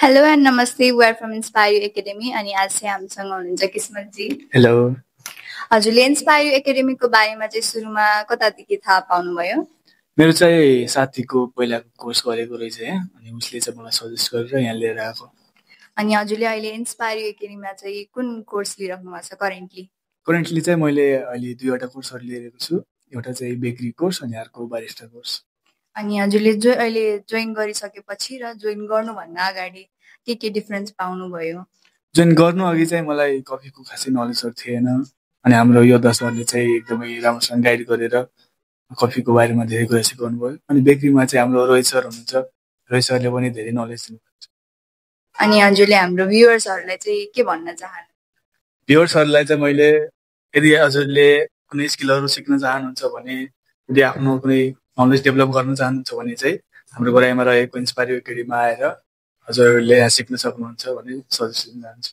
Hello and नमस्ते we are from inspire you academy अनि आज चाहिँ हामीसँग हुनुहुन्छ किस्मतजी। हेलो। हजुरले इन्स्पायर यू एकाडेमीको बारेमा चाहिँ सुरुमा कतादेखि थाहा पाउनुभयो? मेरो चाहिँ साथीको पहिलाको कोर्स गरेको रहेछ यहाँ, अनि उसले चाहिँ मलाई सजेस्ट गरेर यहाँ लिएर आएको। अनि हजुरले अहिले इन्स्पायर यू एकाडेमीमा चाहिँ कुन कोर्स लिइराख्नु भएको छ करेन्टली? करेन्टली चाहिँ मैले अहिले 2वटा कोर्सहरू लिएको छु। एउटा चाहिँ बेकरी कोर्स अनि अर्को बारिस्टा कोर्स। अनि हजुरले अहिले जोइन गरिसकेपछि र जोइन गर्नुभन्दा अगाडि के डिफरेन्स पाउनुभयो? जोइन गर्नु अघि चाहिँ मलाई कफीको खासै नलेजहरू थिएन, अनि हाम्रो योद्धा सरले चाहिँ एकदमै राम्रोसँग गाइड गरेर कफीको बारेमा धेरै कुरा सिकाउनु भयो। अनि बेकरीमा चाहिँ हाम्रो रोहित सर हुनुहुन्छ, रोहित सरले पनि धेरै नलेज दिनुहुन्छ। अनि हजुरले हाम्रो भ्युअर्सहरूलाई चाहिँ के भन्न चाहनुहुन्छ? भ्युअर्सहरूलाई चाहिँ मैले यदि हजुरले कुनै स्किलहरू सिक्न चाहनुहुन्छ भने, यदि आफ्नो कुनै नलेज डेभलप गर्न चाहनुहुन्छ भने चाहिँ हाम्रो गराइमा रहेको इन्स्पायर यू एकाडेमीमा आएर हजुरहरूले यहाँ सिक्न सक्नुहुन्छ भन्ने सजेस्ट दिन चाहन्छु।